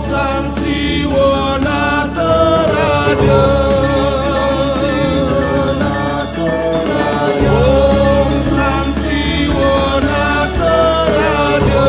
Sang Siwona Teraja, Om Sang Siwona Teraja, Om Sang Siwona Teraja.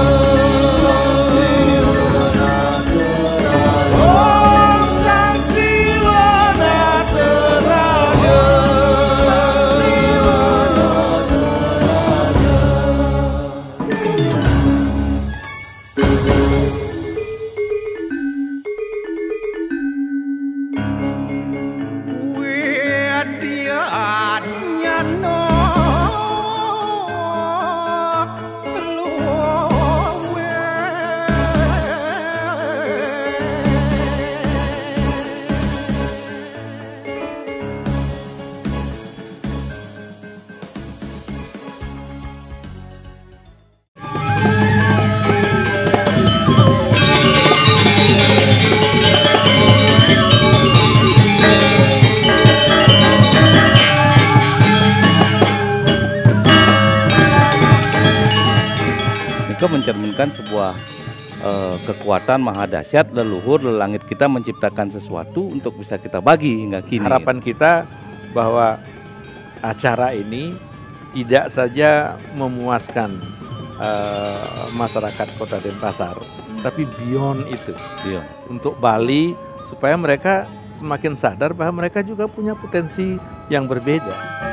Itu mencerminkan sebuah kekuatan maha dahsyat leluhur lelangit kita menciptakan sesuatu untuk bisa kita bagi hingga kini. Harapan kita bahwa acara ini tidak saja memuaskan masyarakat Kota Denpasar, tapi beyond itu. Untuk Bali supaya mereka semakin sadar bahwa mereka juga punya potensi yang berbeda.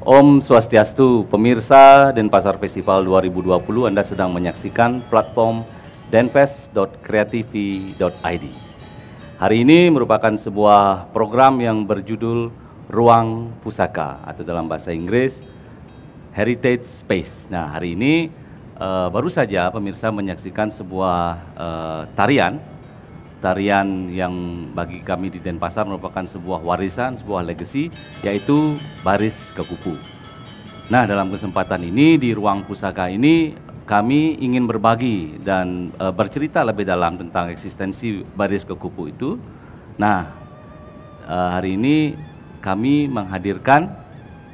Om Swastiastu, pemirsa Denpasar Festival 2020, Anda sedang menyaksikan platform denfest.creativi.id. Hari ini merupakan sebuah program yang berjudul Ruang Pusaka atau dalam bahasa Inggris Heritage Space. Nah, hari ini baru saja pemirsa menyaksikan sebuah tarian yang bagi kami di Denpasar merupakan sebuah warisan, sebuah legacy, yaitu Baris Kekupu. Nah, dalam kesempatan ini di Ruang Pusaka ini kami ingin berbagi dan bercerita lebih dalam tentang eksistensi Baris Kekupu itu. Nah, hari ini kami menghadirkan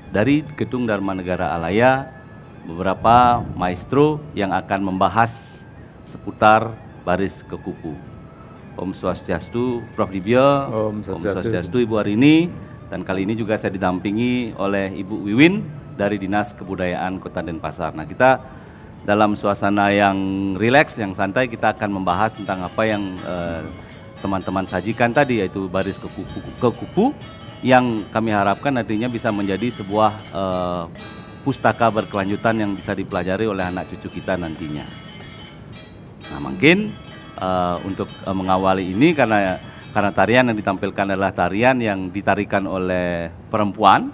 dari Gedung Dharma Negara Alaya beberapa maestro yang akan membahas seputar Baris Kekupu. Om Swastiastu, Prof. Dibyo. Om Swastiastu, Ibu Arini. Dan kali ini juga saya didampingi oleh Ibu Wiwin dari Dinas Kebudayaan Kota Denpasar. Nah, kita dalam suasana yang rileks, yang santai, kita akan membahas tentang apa yang teman-teman sajikan tadi, yaitu Baris Kekupu yang kami harapkan nantinya bisa menjadi sebuah pustaka berkelanjutan yang bisa dipelajari oleh anak cucu kita nantinya. Nah, mungkin untuk mengawali ini karena tarian yang ditampilkan adalah tarian yang ditarikan oleh perempuan,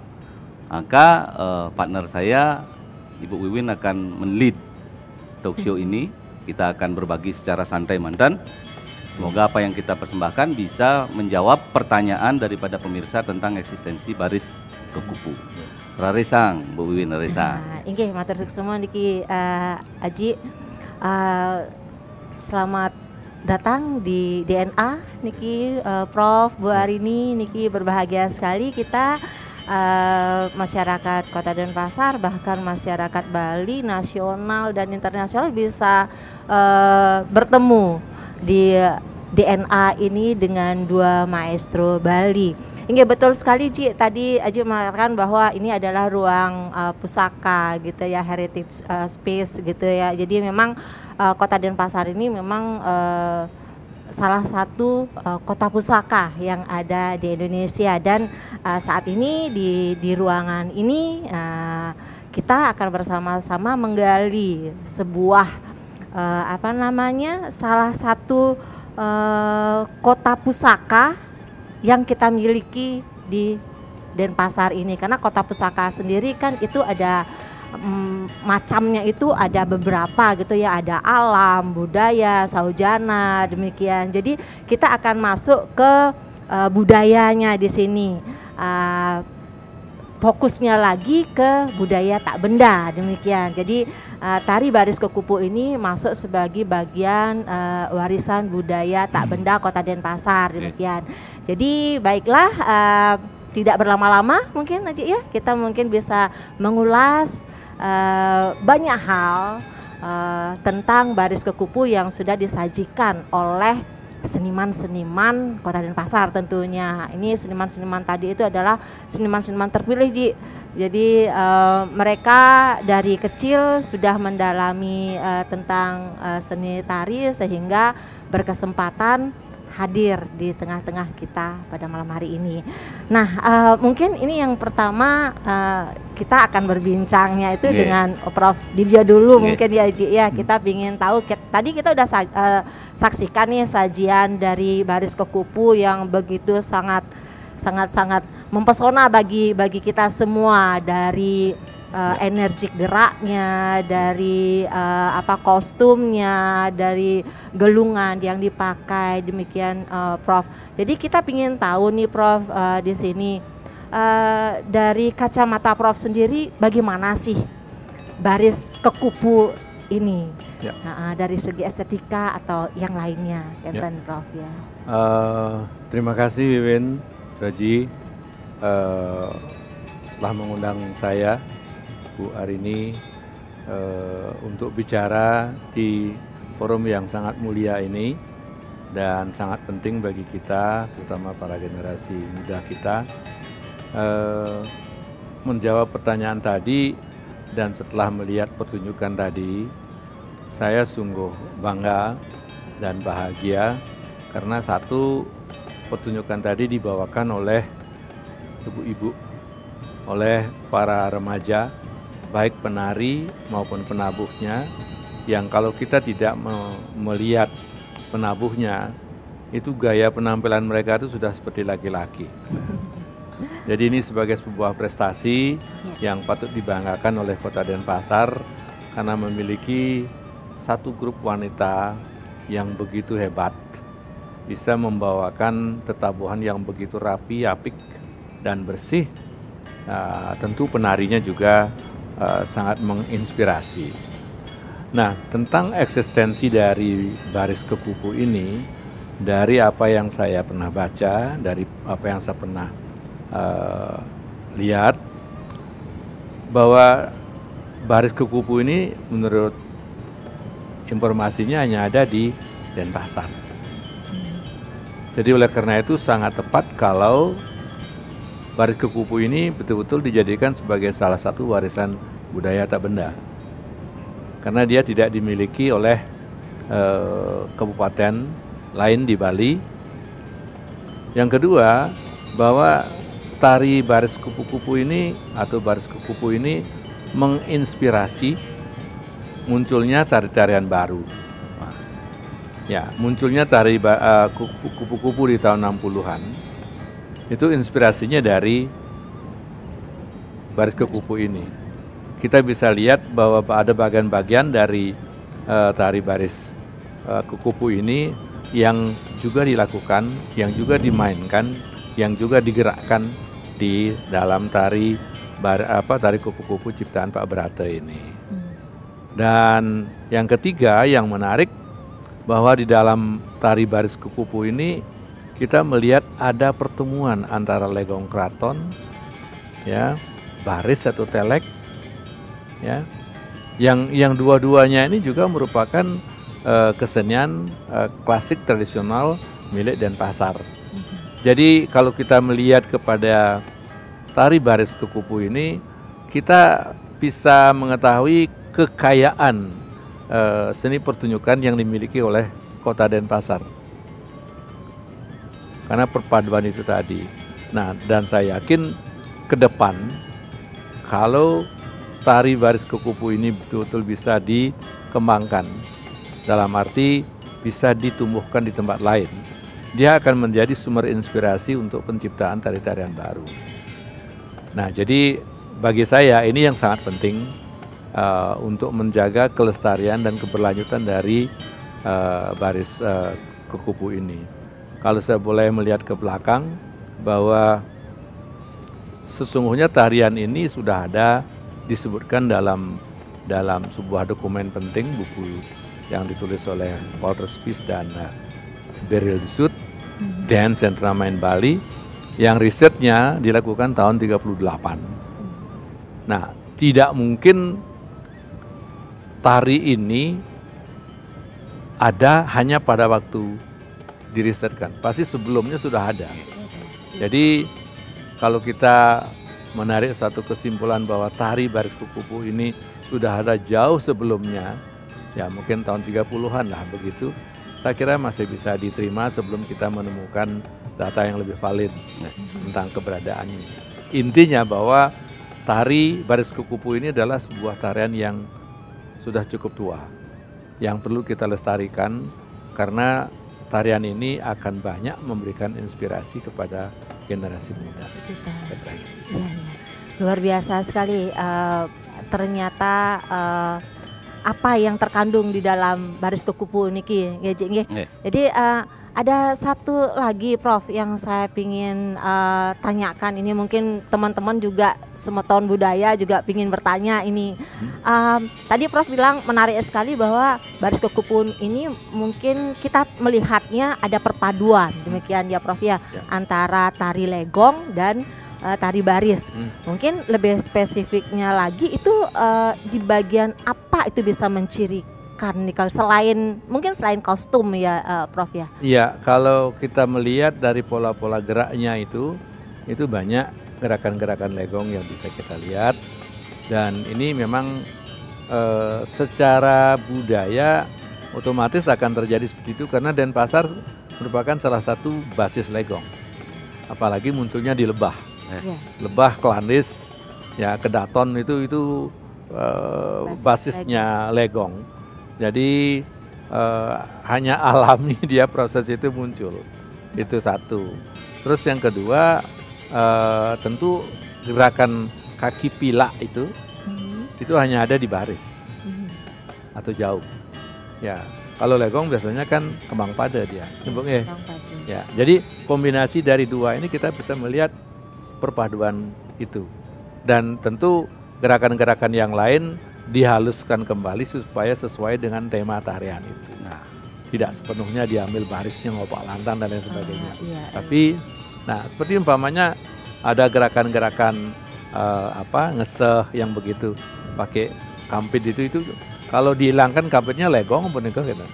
maka partner saya Ibu Wiwin akan men-lead talk show ini. Kita akan berbagi secara santai mantan. Semoga apa yang kita persembahkan bisa menjawab pertanyaan daripada pemirsa tentang eksistensi Baris Kekupu. Raresang, Bu Wiwin, raresang. Inggih, matur suksema niki Aji. Selamat datang di DNA niki Prof, Bu Arini, niki berbahagia sekali kita masyarakat Kota Denpasar, bahkan masyarakat Bali nasional dan internasional bisa bertemu di DNA ini dengan dua maestro Bali. Hingga betul sekali Ci, tadi Aji mengatakan bahwa ini adalah ruang pusaka gitu ya, heritage space gitu ya. Jadi memang Kota Denpasar ini memang salah satu kota pusaka yang ada di Indonesia, dan saat ini di ruangan ini kita akan bersama-sama menggali sebuah salah satu kota pusaka yang kita miliki di Denpasar ini, karena kota pusaka sendiri kan itu ada macamnya, itu ada beberapa gitu ya, ada alam, budaya, saujana, demikian. Jadi kita akan masuk ke budayanya di sini. Fokusnya lagi ke budaya tak benda, demikian. Jadi tari baris kekupu ini masuk sebagai bagian warisan budaya tak benda Kota Denpasar, demikian. Jadi baiklah, tidak berlama-lama mungkin aja ya, kita mungkin bisa mengulas banyak hal tentang baris kekupu yang sudah disajikan oleh seniman-seniman Kota Denpasar tentunya. Ini seniman-seniman tadi itu adalah seniman-seniman terpilih, Ji. Jadi mereka dari kecil sudah mendalami tentang seni tari sehingga berkesempatan hadir di tengah-tengah kita pada malam hari ini. Nah, mungkin ini yang pertama kita akan berbincangnya itu dengan Prof Divyo dulu mungkin ya, Ji. Ya, kita ingin tahu, tadi kita udah saksikan nih sajian dari baris kekupu yang begitu sangat mempesona bagi kita semua, dari energik geraknya, dari kostumnya, dari gelungan yang dipakai, demikian Prof. Jadi kita ingin tahu nih Prof, di sini dari kacamata Prof sendiri bagaimana sih baris kekupu ini dari segi estetika atau yang lainnya, Prof ya. Terima kasih Wiwin, Raji, telah mengundang saya Bu Arini untuk bicara di forum yang sangat mulia ini dan sangat penting bagi kita, terutama para generasi muda kita, menjawab pertanyaan tadi. Dan setelah melihat pertunjukan tadi, saya sungguh bangga dan bahagia karena satu, pertunjukan tadi dibawakan oleh ibu-ibu, oleh para remaja, baik penari maupun penabuhnya, yang kalau kita tidak melihat penabuhnya, itu gaya penampilan mereka itu sudah seperti laki-laki. Jadi ini sebagai sebuah prestasi yang patut dibanggakan oleh Kota Denpasar karena memiliki satu grup wanita yang begitu hebat, bisa membawakan tetabuhan yang begitu rapi, apik, dan bersih. Tentu penarinya juga sangat menginspirasi. Nah, tentang eksistensi dari baris kekupu ini, dari apa yang saya pernah baca, dari apa yang saya pernah lihat, bahwa baris kekupu ini menurut informasinya hanya ada di Denpasar. Jadi oleh karena itu sangat tepat kalau baris kekupu ini betul-betul dijadikan sebagai salah satu warisan budaya tak benda. Karena dia tidak dimiliki oleh kabupaten lain di Bali. Yang kedua, bahwa tari baris kupu-kupu ini atau baris kekupu ini menginspirasi munculnya tari-tarian baru. Ya, munculnya tari kupu-kupu di tahun 60-an. Itu inspirasinya dari baris kekupu ini. Kita bisa lihat bahwa ada bagian-bagian dari tari baris kekupu ini yang juga dilakukan, yang juga dimainkan, yang juga digerakkan di dalam tari kupu-kupu ciptaan Pak Brate ini. Dan yang ketiga yang menarik, bahwa di dalam tari baris kekupu ini kita melihat ada pertemuan antara legong kraton, ya, baris atau telek, ya, yang dua-duanya ini juga merupakan kesenian klasik tradisional milik Denpasar. Jadi kalau kita melihat kepada tari baris kekupu ini, kita bisa mengetahui kekayaan seni pertunjukan yang dimiliki oleh Kota Denpasar. Karena perpaduan itu tadi. Nah, dan saya yakin ke depan kalau tari baris kekupu ini betul-betul bisa dikembangkan, dalam arti bisa ditumbuhkan di tempat lain. Dia akan menjadi sumber inspirasi untuk penciptaan tari-tarian baru. Nah, jadi bagi saya ini yang sangat penting untuk menjaga kelestarian dan keberlanjutan dari baris kupu-kupu ini. Kalau saya boleh melihat ke belakang, bahwa sesungguhnya tarian ini sudah ada disebutkan dalam sebuah dokumen penting, buku yang ditulis oleh Walter Spies dan Beryl de Zoet, Dance and Drama in Bali, yang risetnya dilakukan tahun 38. Nah, tidak mungkin tari ini ada hanya pada waktu dirisetkan, pasti sebelumnya sudah ada. Jadi kalau kita menarik satu kesimpulan bahwa tari baris kupu-kupu ini sudah ada jauh sebelumnya, ya mungkin tahun 30-an lah begitu, saya kira masih bisa diterima sebelum kita menemukan data yang lebih valid tentang keberadaannya. Intinya bahwa tari baris kupu-kupu ini adalah sebuah tarian yang sudah cukup tua, yang perlu kita lestarikan, karena tarian ini akan banyak memberikan inspirasi kepada generasi muda. Ya. Luar biasa sekali, ternyata apa yang terkandung di dalam baris kupu-kupu niki, Jadi ada satu lagi Prof yang saya ingin tanyakan, ini mungkin teman-teman juga Semeton Budaya juga ingin bertanya ini. Tadi Prof bilang menarik sekali bahwa baris kupu-kupu ini mungkin kita melihatnya ada perpaduan, demikian ya Prof ya, antara tari legong dan tari baris. Mungkin lebih spesifiknya lagi itu di bagian apa itu bisa mencirikan selain kostum ya Prof ya? Iya, kalau kita melihat dari pola-pola geraknya itu banyak gerakan-gerakan legong yang bisa kita lihat, dan ini memang secara budaya otomatis akan terjadi seperti itu karena Denpasar merupakan salah satu basis legong, apalagi munculnya di Lebah, Lebah, Kelandis, ya Kedaton itu basisnya legong. Jadi hanya alami dia proses itu muncul, itu satu. Terus yang kedua tentu gerakan kaki pilak itu hanya ada di baris atau jauh. Ya, kalau legong biasanya kan kembang pada dia, ya. Jadi kombinasi dari dua ini kita bisa melihat perpaduan itu, dan tentu gerakan-gerakan yang lain dihaluskan kembali supaya sesuai dengan tema tarian itu. Nah, tidak sepenuhnya diambil barisnya ngopak lantang dan lain sebagainya. Tapi, nah seperti umpamanya ada gerakan-gerakan ngeseh yang begitu pakai kampit itu kalau dihilangkan kampitnya legong apa gitu.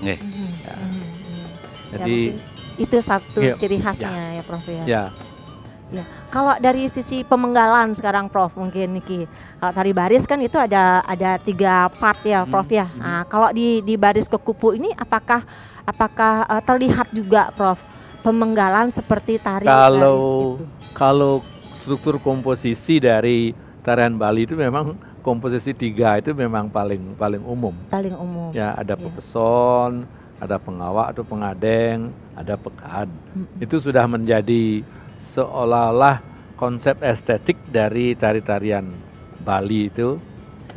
Jadi itu satu ciri khasnya ya Prof ya. Ya, kalau dari sisi pemenggalan sekarang Prof, mungkin Niki, kalau tari baris kan itu ada 3 part ya Prof ya. Nah, kalau di baris kupu-kupu ini apakah terlihat juga Prof pemenggalan seperti tari baris itu? Kalau struktur komposisi dari tarian Bali itu memang komposisi 3 itu memang paling umum. Paling umum. Ya, ada pepeson, ada pengawak atau pengadeng, ada pekad. Itu sudah menjadi seolah-olah konsep estetik dari tari-tarian Bali itu.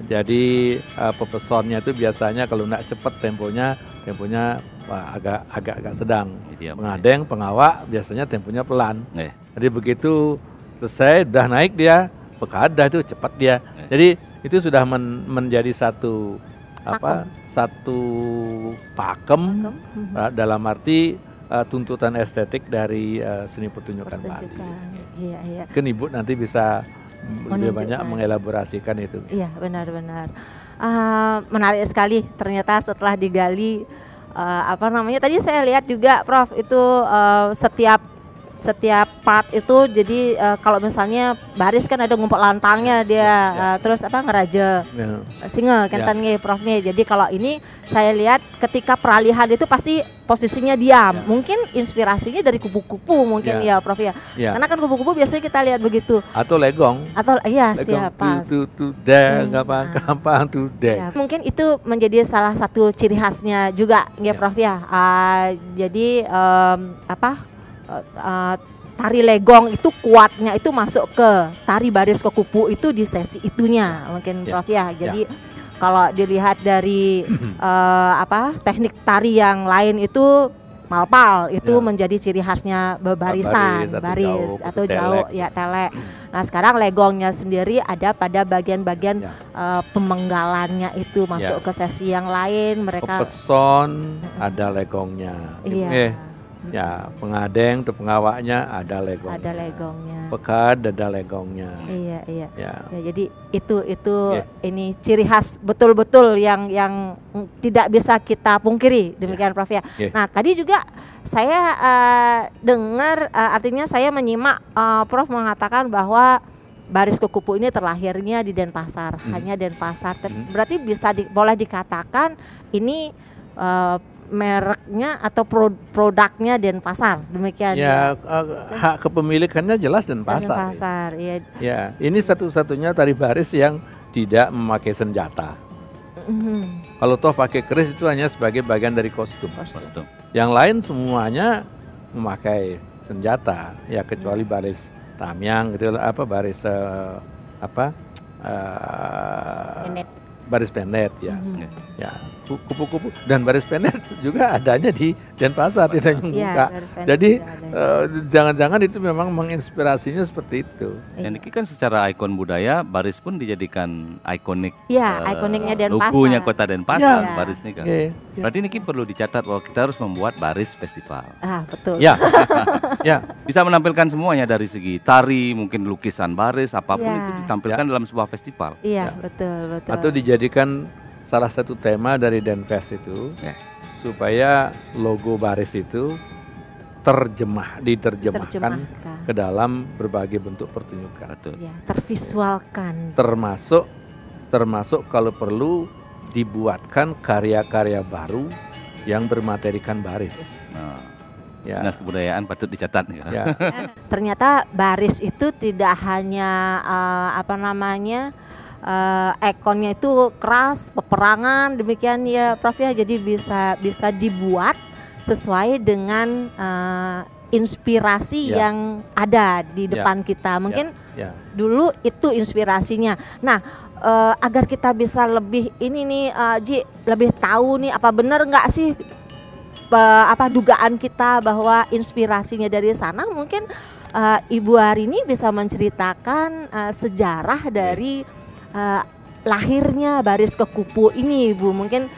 Jadi pepesonnya itu biasanya kalau tidak cepat temponya agak sedang. Pengadeng, pengawak biasanya temponya pelan. Jadi begitu selesai udah naik dia, pekada itu cepat dia. Jadi itu sudah menjadi satu pakem dalam arti tuntutan estetik dari seni pertunjukan Bali. Iya. Kan Ibu nanti bisa lebih banyak mengelaborasikan itu. Iya, benar-benar. Menarik sekali ternyata setelah digali tadi saya lihat juga Prof itu setiap setiap part itu jadi kalau misalnya baris kan ada ngumpul lantangnya dia terus apa ngeraja singa kentan nge profnya. Jadi kalau ini saya lihat ketika peralihan itu pasti posisinya diam. Mungkin inspirasinya dari kupu-kupu mungkin ya Prof ya. Karena kan kupu-kupu biasanya kita lihat begitu. Atau legong. Atau iya siapa? Gampang tuh deh. Mungkin itu menjadi salah satu ciri khasnya juga ya Prof ya. Jadi tari legong itu kuatnya itu masuk ke tari baris kekupu itu di sesi itunya mungkin Prof ya. Jadi kalau dilihat dari teknik tari yang lain itu malpal itu menjadi ciri khasnya bebarisan, baris atau jauh ya telek. Nah sekarang legongnya sendiri ada pada bagian-bagian pemenggalannya itu masuk ke sesi yang lain mereka. Peson ada legongnya. Ya, pengadeng atau pengawaknya ada legongnya. Ada legongnya. Pekad ada legongnya. Iya. Ya, jadi itu ini ciri khas betul-betul yang tidak bisa kita pungkiri demikian Prof ya. Nah, tadi juga saya dengar artinya saya menyimak Prof mengatakan bahwa baris kekupu ini terlahirnya di Denpasar, hanya Denpasar. Berarti bisa boleh dikatakan ini mereknya atau produknya Denpasar demikian ya. Hak kepemilikannya jelas Denpasar. Denpasar ya. Ini satu-satunya tari baris yang tidak memakai senjata. Kalau toh pakai keris itu hanya sebagai bagian dari kostum. Yang lain semuanya memakai senjata ya kecuali baris tamyang gitu baris baris pendet ya. Ya, kupu-kupu dan baris pendet juga adanya di Denpasar di Tanjung Buka. Jadi jangan-jangan itu memang menginspirasinya seperti itu. Dan ini kan secara ikon budaya baris pun dijadikan ikonik. Ya, ikoniknya Denpasar. Logonya kota Denpasar baris ini kan. Berarti ini perlu dicatat bahwa kita harus membuat baris festival. Betul. Ya. Bisa menampilkan semuanya dari segi tari, mungkin lukisan baris, apapun itu ditampilkan dalam sebuah festival. Iya, betul. Atau dijadikan salah satu tema dari Denfest itu supaya logo baris itu diterjemahkan ke dalam berbagai bentuk pertunjukan. Ya, tervisualkan. Termasuk kalau perlu dibuatkan karya-karya baru yang bermaterikan baris. Dinas Kebudayaan patut dicatat. Ternyata baris itu tidak hanya ikonnya itu keras, peperangan demikian ya Prof ya. Jadi bisa dibuat sesuai dengan inspirasi yang ada di depan kita. Mungkin dulu itu inspirasinya. Nah, agar kita bisa lebih lebih tahu nih apa benar nggak sih dugaan kita bahwa inspirasinya dari sana, mungkin Ibu Harini bisa menceritakan sejarah dari lahirnya baris kekupu ini, Bu. Mungkin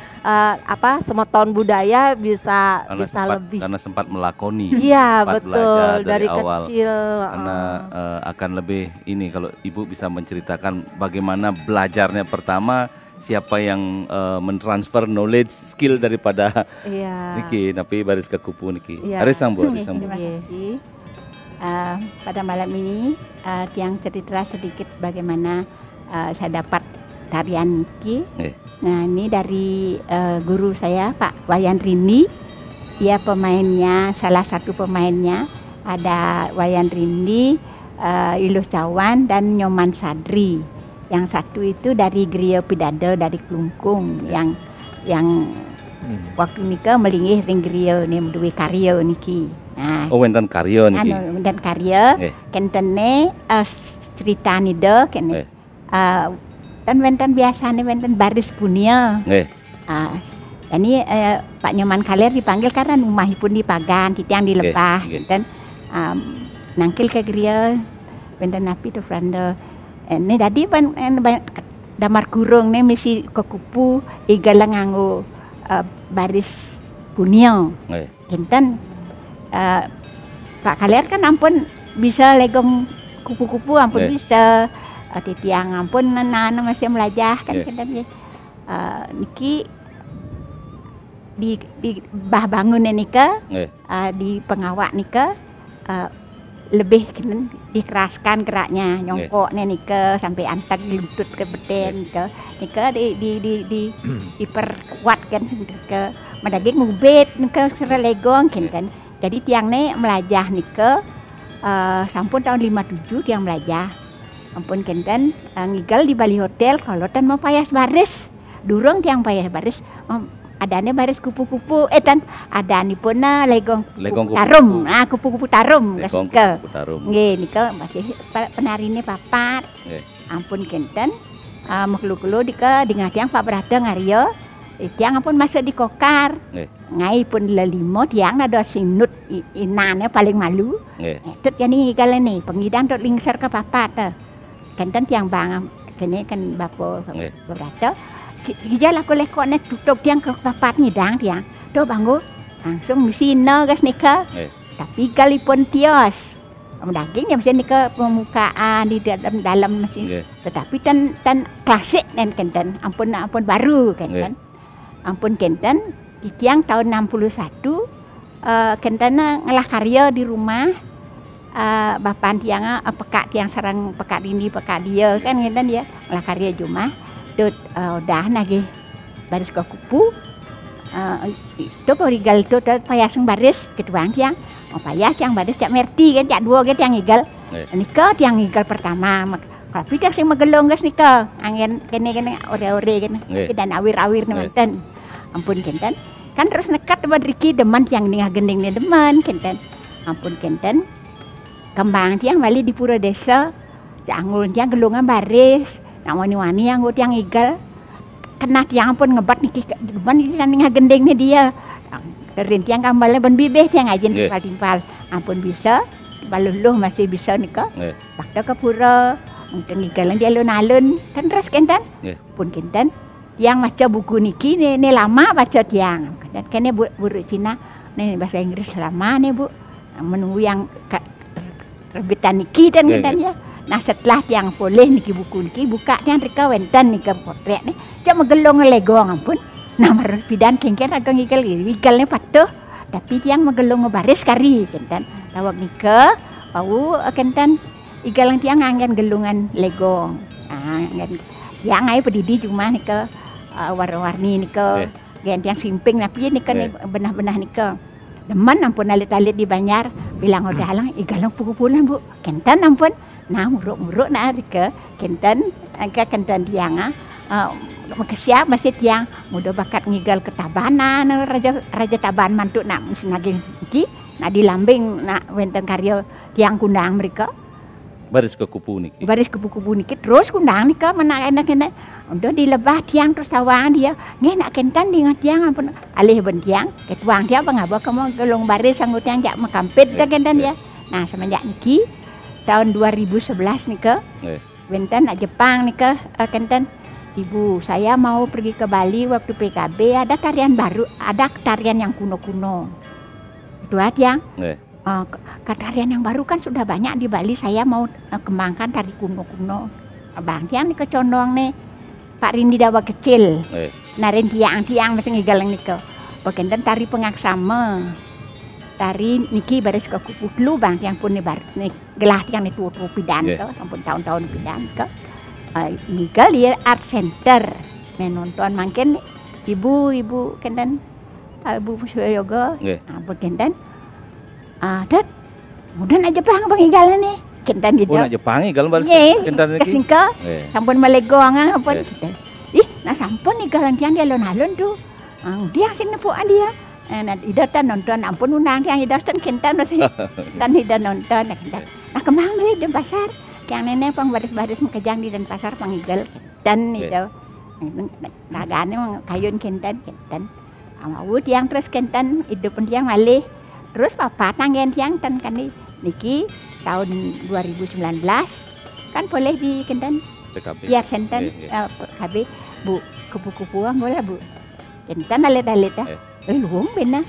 semeton budaya bisa lebih karena sempat melakoni. Iya, betul, dari awal, kecil. Karena akan lebih ini kalau Ibu bisa menceritakan bagaimana belajarnya pertama, siapa yang mentransfer knowledge skill daripada niki napi baris kekupu niki. Arisang Bu. Terima kasih. Pada malam ini tiang cerita sedikit bagaimana saya dapat tarian niki. Nah, ini dari guru saya Pak Wayan Rini. Dia pemainnya, salah satu pemainnya ada Wayan Rini, Ilus Cawan dan Nyoman Sadri. Yang satu itu dari Griyo Pidado dari Klungkung, yang waktu nika melingih ring griyo nih menduwe karyo niki. Nah, wenten karyo niki. Wenten karyo, kentene cerita nido kene. Dan wenten biasanya wenten baris punya. Ini Pak Nyoman Kaler dipanggil karena rumahipun di Pagan, titiang dilepah, dan nangkil ke griyo wenten napi tu franda. Ini tadi damar kurung nih misi kekupu igalang nganggo baris punya. Kinten Pak Kaler kan ampun bisa legong kupu-kupu ampun bisa titiang ampun nana masih melajah kan kinten niki di bah bangun nika di pengawak nika lebih dikeraskan geraknya, nyongkoknya nike sampai antak lutut ke beten nike diperkuat kan ke medaging ngubet nike serelegong kan. Jadi tiangnya melajah nike sampun tahun 57 tiang melajah. Ampun kenten ngigal di Bali Hotel kalau tan mau payas baris. Durung tiang payas baris adanya baris kupu-kupu dan adani pun legong tarum. Nah, kupu-kupu tarum gasike. Nggih nika masih penarine papat. Ampun kenten makhluk-lu dika dingatiang Pak Brada ngario. Tiang ampun masuk di kokar. Ngai pun lelimo tiang ada sinut inane paling malu. Tut yani galene pengidang tut lingser ke papat. Kenten tiang bang kene kan bapo Brada. Gijal aku lekone tutup tiang ke papat ngidang tiang. Do banggo langsung misina gas nika. Tapi kalipun tios. Daging ya mesti nika pemukaan di dalam masih. Tetapi tan klasik kenten ampun baru kenten. Ampun kenten di tiang tahun 61 kenten ngelah karya di rumah bapan tiang pekak tiang sarang pekak ini pekak dia kan kenten ya ngelah karya Jumah. Dut udah nage baris ke kupu itu porigal itu payaseng baris ketuang tiang payas yang baris cak merti kan cak dua kan tiang igal nika tiang igal pertama kalau pikir sing magelong gas nika angin kene ore-ore kene dan awir-awir nemanten ampun kenten kan terus nekat badriki deman tiang ningah gending ne deman kenten ampun kenten kembang tiang bali di pura desa angul tiang gelungan baris nak wani-wani yang tiang igal kena tiang pun ngebat niki depan ini ningah gending ni dia rin tiang kambalnya ben bibeh tiang ajen timpal ampun bisa baluluh masih bisa nika bakda ke pura mungkin igal dia alun-alun kan terus kenten pun kenten tiang maca buku niki ni lama baca tiang dan kene buru Cina ni bahasa Inggris lama ni Bu menunggu yang terbitan niki dan kenten ya. Nah setelah tiang boleh niki buku niki buka tiang rika wenten nika potret nih dia magelong legong ampun nah marah pidan kengken ragang igal igalnya patuh tapi tiang magelong baris kari kenten lawak nika bau kenten igal yang tiang angin gelungan legong tiang ai pedidi cuma nika warna-warni nika gen tiang simping tapi nika benah-benah nika deman ampun alit-alit di Banjar bilang udah lang igalang pukupulan Bu kenten ampun nah muruk-muruk nah rika kenten angka kenten tiang makasiap masih tiang mudah bakat ngigal ke Tabanan raja Taban mantuk nak nagi iki nak di lambing nak wenten karya tiang kundang mereka baris ke kupu niki terus kundang nika mana enak udah dilebah tiang terus sawang dia ngenak kenten dengan tiang ampun alih ben tiang ketuang dia bangaba kamu gelong baris sanggut tiang jak makampit kenten ya nah semenjak niki tahun 2011 nika wenten nak Jepang nika kenten ibu saya mau pergi ke Bali waktu PKB ada tarian baru ada tarian yang kuno-kuno itu tiang tarian yang baru kan sudah banyak di Bali saya mau kembangkan tari kuno-kuno bang tiang nika condong nih Pak Rindi dawa kecil narin tiang masih ngigalang nika kenten tari pengaksama tari niki baris ke kupu dulu bang yang pun nih gelah yang itu pidan ke ampun tahun-tahun pidan ke ngigal di art center menonton mungkin ibu kenten ibu yoga ampun kenten dat mudah aja bang igal nih kenten gitu nak Jepang igal baris kenten niki kesingka sampun melegong ampun ih nah sampun igalan tiang dia alun-alun tuh dia sing nepuan dia nah idatan nonton ampun undang yang idatan kenten masih dan hidan nonton nah kemang beli di pasar yang nenek pang baris-baris mekejang di Denpasar pangigal kenten itu nagane kayun kenten mau tiang terus kenten hidup tiang malih terus papa tangen tiang kan niki tahun 2019 kan boleh di kenten biar senten PKB Bu kupu-kupuan boleh Bu kenten alit-alit luang benar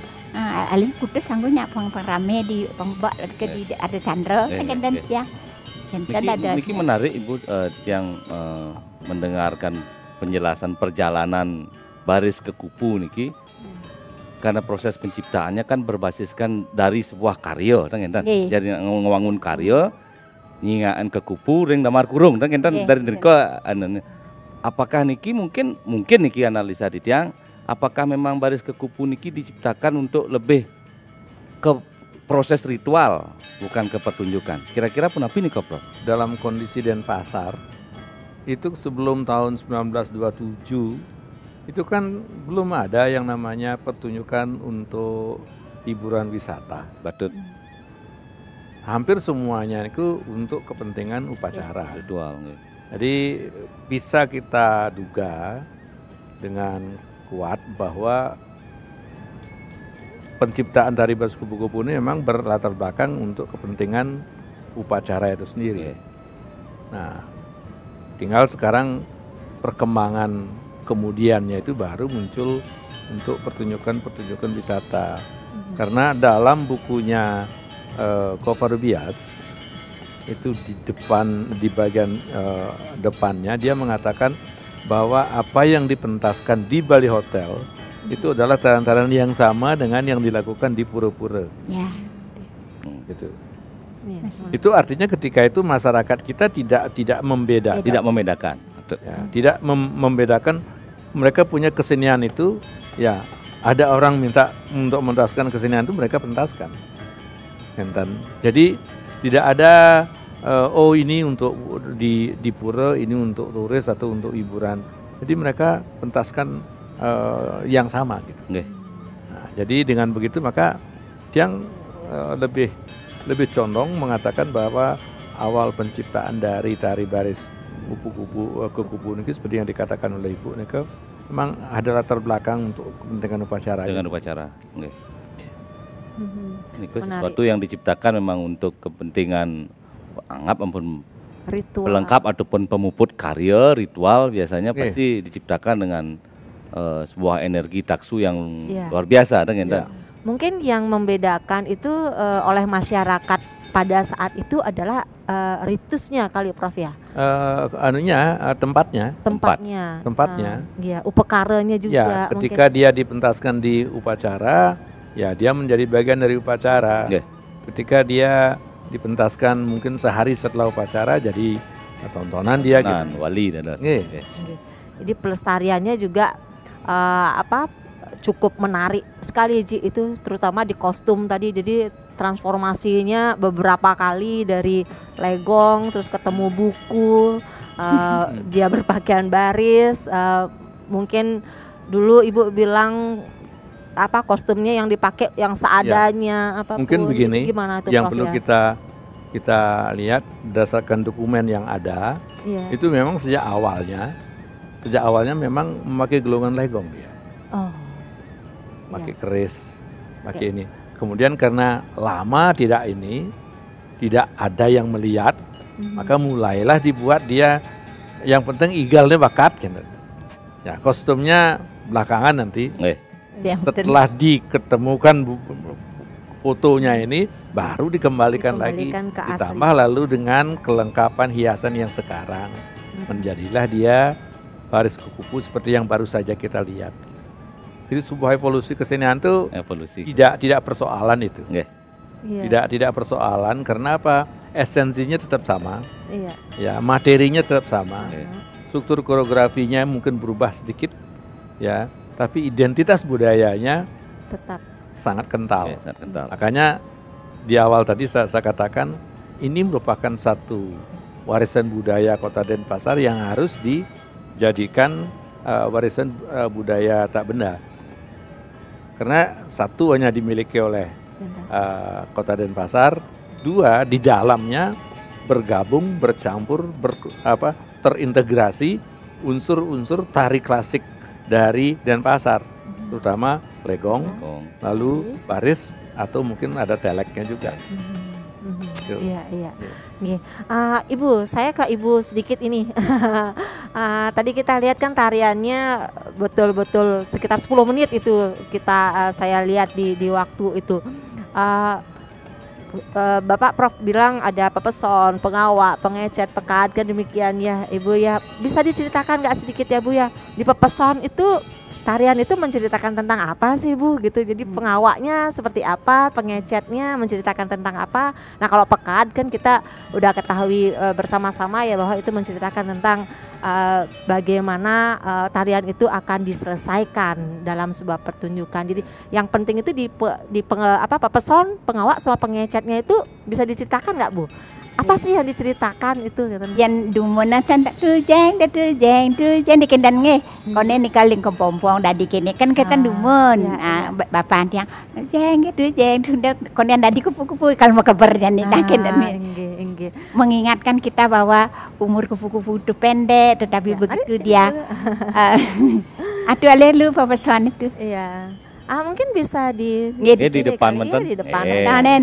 alih kutus sanggunya pang rame di pangbak ke di ada Chandra kan dan tiang kenten ada niki menarik Ibu yang mendengarkan penjelasan perjalanan baris ke kupu niki karena proses penciptaannya kan berbasiskan dari sebuah karya, kan? Jadi ngewangun karya, nyingaan ke kupu, ring damar kurung, kan? Dari nirko, apakah niki mungkin niki analisa di tiang, apakah memang baris ke kupu niki diciptakan untuk lebih ke proses ritual, bukan ke pertunjukan? Kira-kira pun apa nih, Prof? Dalam kondisi Denpasar, itu sebelum tahun 1927, itu kan belum ada yang namanya pertunjukan untuk hiburan wisata. Betul. Hampir semuanya itu untuk kepentingan upacara. Ritual. Jadi bisa kita duga dengan kuat bahwa penciptaan tari baris kupu-kupu ini memang berlatar belakang untuk kepentingan upacara itu sendiri. Nah, tinggal sekarang perkembangan kemudiannya itu baru muncul untuk pertunjukan wisata. Karena dalam bukunya Kovar Bias itu di bagian depannya dia mengatakan bahwa apa yang dipentaskan di Bali Hotel itu adalah tarian-tarian yang sama dengan yang dilakukan di pura-pura. Ya. Gitu. Ya. Itu artinya ketika itu masyarakat kita tidak membedakan. Tidak membedakan. Ya, tidak membedakan. Mereka punya kesenian itu, ya ada orang minta untuk mentaskan kesenian itu mereka pentaskan. Jadi tidak ada ini untuk di pura, ini untuk turis atau untuk hiburan. Jadi mereka pentaskan yang sama gitu. Nah, jadi dengan begitu maka Tiang lebih condong mengatakan bahwa awal penciptaan dari tari baris kupu-kupu ini seperti yang dikatakan oleh Ibu Nika, memang ada latar belakang untuk kepentingan upacara. Dengan upacara. Ini sesuatu yang diciptakan memang untuk kepentingan anggap ampun ritual, pelengkap ataupun pemuput karya ritual biasanya pasti diciptakan dengan sebuah energi taksu yang luar biasa, kan? Mungkin yang membedakan itu oleh masyarakat pada saat itu adalah ritusnya kali, Prof ya. Tempatnya. Ya, upacaranya juga. Ya, ketika mungkin dia dipentaskan di upacara, ya dia menjadi bagian dari upacara. Ketika dia dipentaskan mungkin sehari setelah upacara, jadi tontonan dia. Gitu. Wali dan Jadi pelestariannya juga cukup menarik sekali Ji, itu terutama di kostum tadi. Jadi transformasinya beberapa kali dari legong terus ketemu buku, dia berpakaian baris, mungkin dulu Ibu bilang kostumnya yang dipakai yang seadanya mungkin begini, gimana itu, yang Prof, perlu kita lihat berdasarkan dokumen yang ada, itu memang sejak awalnya memang memakai gelongan legong dia. Pakai keris, pakai ini. Kemudian karena lama tidak ada yang melihat, maka mulailah dibuat dia, yang penting igalnya bakat, gitu. Ya, kostumnya belakangan nanti. Setelah diketemukan fotonya ini, baru dikembalikan lagi, ditambah lalu dengan kelengkapan hiasan yang sekarang, menjadilah dia baris kupu-kupu seperti yang baru saja kita lihat. Itu sebuah evolusi kesenian itu tidak persoalan itu. Tidak persoalan karena apa? Esensinya tetap sama. Ya, materinya tetap sama. Struktur koreografinya mungkin berubah sedikit, ya, tapi identitas budayanya tetap sangat kental. Makanya di awal tadi saya katakan ini merupakan satu warisan budaya Kota Denpasar yang harus dijadikan warisan budaya tak benda. Karena satu hanya dimiliki oleh Kota Denpasar, dua di dalamnya bergabung, bercampur, terintegrasi unsur-unsur tari klasik dari Denpasar, terutama legong, lalu baris atau mungkin ada teleknya juga. Iya. Ibu, saya ke Ibu sedikit ini. Tadi kita lihat kan tariannya betul-betul sekitar 10 menit itu saya lihat di waktu itu. Bapak Prof bilang ada pepeson, pengawak, pengecet, pekat, kan demikian ya Ibu ya. Bisa diceritakan nggak sedikit ya Bu ya, di pepeson itu tarian itu menceritakan tentang apa sih Bu gitu. Jadi pengawaknya seperti apa, pengecetnya menceritakan tentang apa. Nah kalau pekad kan kita udah ketahui bersama-sama ya bahwa itu menceritakan tentang bagaimana tarian itu akan diselesaikan dalam sebuah pertunjukan. Jadi yang penting itu peson, pengawak sama pengecetnya itu bisa diceritakan nggak Bu? Apa sih yang diceritakan itu? Yang dumunatan tak tujeng dikendan nge. Kone ni kaling kepompong dadi kene kan kita dumun. Bapak yang jeng kone dadi kupu-kupu kalau mau kabarnya nih kendan nih. Mengingatkan kita bahwa umur kupu-kupu itu pendek, tetapi begitu dia aduh alelu papasan itu. Iya. Mungkin bisa di depan menten. Di depan.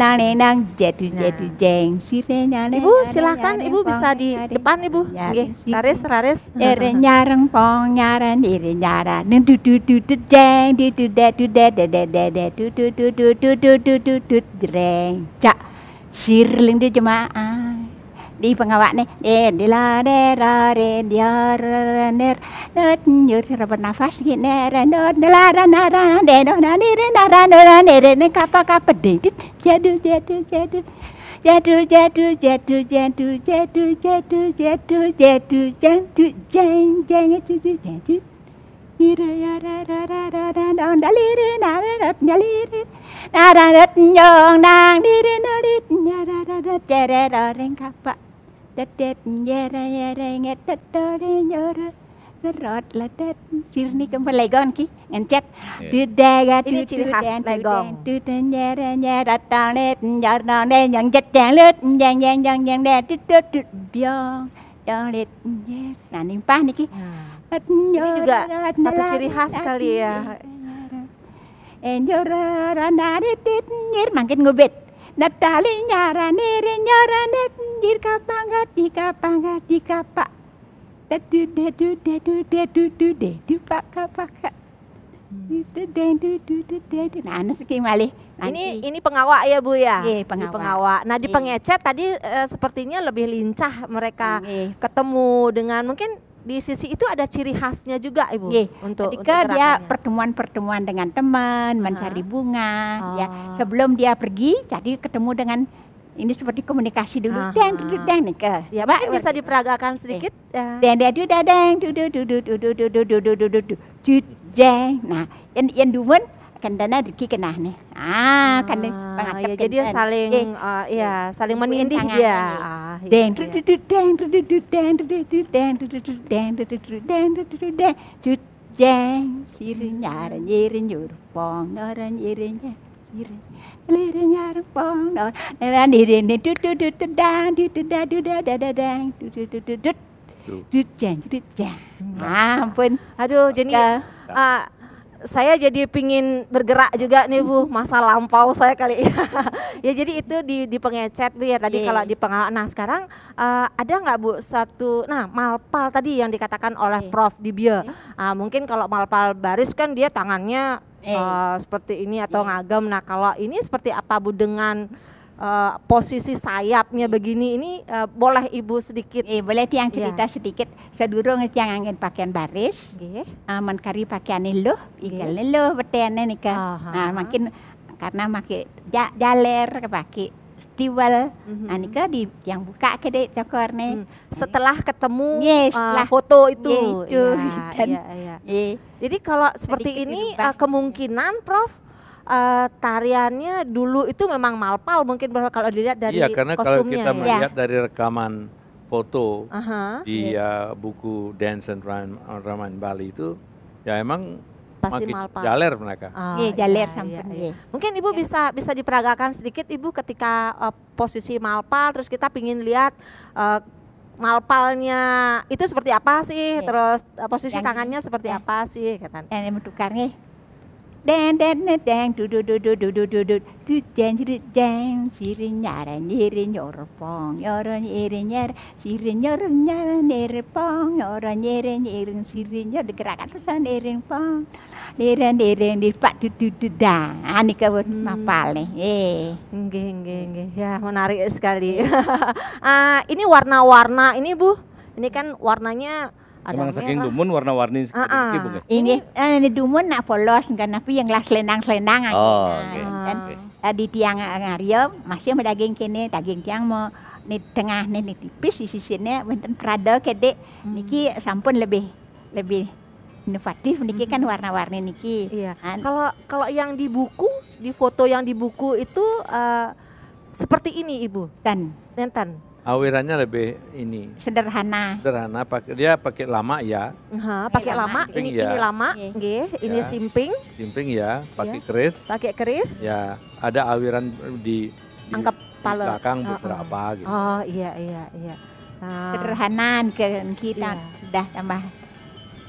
Nang jatuh jeng sirenya. Ibu silakan Ibu bisa di depan Ibu. Nggih, raris. Nyareng pong nyaran nyaran. Du jeng jreng. Cak sirling di jemaah. Di pengawak nih, di la de ra re dia ner nyur rapat nafas gini ner de la ra na ra de no na ni re na ra no na ne kapa de jadu jeng ira ya ra don dalire na ra dalire na ra nyong nang dire na rit nya ra tere reng kapa det yere nget dore nyora rot ladet sirni kembali legon ki encet dudaga ini ciri khas legong nyera tanet nyarna ne yang jet let yang det biong dong let nah nimpah niki ini juga satu ciri khas kali ya. Enjora narit nyir makin ngobet. Natali nyara nire nyara net nyir kapanggat di kapak. Dadu pak kapak. Nah, nasi malih. Ini pengawak ya Bu ya? Iya, pengawak. Nah di pengecet tadi sepertinya lebih lincah mereka ketemu dengan mungkin di sisi itu ada ciri khasnya juga Ibu untuk dia pertemuan dengan teman, mencari bunga ya. Sebelum dia pergi jadi ketemu dengan ini seperti komunikasi dulu deng nih ke. Ya mungkin bisa diperagakan sedikit. Nah, yang dumun kan dana diki kenah nih. Kan ya, jadi saling saling menindih dia. Jeng sirin nyaran nyirin nyurpong noran nyirinnya sirin lirin nyarpong noran nyirin ampun. Aduh jadi saya jadi pingin bergerak juga nih Bu, masa lampau saya kali ya. Jadi itu di pengecet Bu ya tadi kalau di pengawak. Nah sekarang ada nggak Bu satu, malpal tadi yang dikatakan oleh Prof Dibia. Mungkin kalau malpal baris kan dia tangannya seperti ini atau ngagem. Nah kalau ini seperti apa Bu dengan posisi sayapnya begini ini boleh Ibu sedikit? Boleh tiang cerita sedikit. Sedurung tiang angin pakaian baris, aman kari pakaian lo, igal lo betiannya nikah. Nah makin karena makin jaler pakai stiwal, nikah di yang buka ke dek cokor nih. Setelah ketemu foto itu. Jadi kalau seperti ini kemungkinan Prof tariannya dulu itu memang malpal mungkin kalau dilihat dari karena kostumnya. Kalau kita melihat dari rekaman foto di buku Dance and Raman Bali itu ya emang pasti malpal. Jaler mereka. Jaler sampai. Mungkin Ibu bisa diperagakan sedikit Ibu ketika posisi malpal terus kita pingin lihat malpalnya itu seperti apa sih, terus posisi tangannya seperti apa sih katanya. Yang mentukarnya deng jeng sirin nyara nyirin nyorpong nyoron nyirin nyar sirin nyoron nyara nirpong nyoron nyirin nyirin sirin nyor digerakkan terus nyirin pong nyirin di pak dudududang ini kebut mapal nih nggih ya menarik sekali. Ini warna-warna ini Bu, ini kan warnanya ada Emang saking merah. dumun warna-warni seperti itu, Bu. Ini dumun nak polos kan, tapi yang lah selendang-selendang aja. Oh, Nah, oke, dan oke. di tiang ngario masih ada daging kene, daging tiang mau di tengah nih tipis di sisinya wonten prada kede niki sampun lebih inovatif niki kan warna-warni niki. Iya. An- Kalau yang di buku, di foto yang di buku itu seperti ini Ibu. dan Nenten. Awirannya lebih ini sederhana. sederhana, dia pakai lama ya, Pakai lama. lama, Simping ini ya. lama, Iya. nggih, ini Ya. simping, simping ya, pakai Ya. keris. pakai keris, Ya, ada awiran di angkep di pala. belakang Heeh. beberapa gitu. Oh iya. Nah, Sederhana ke kita Iya. sudah tambah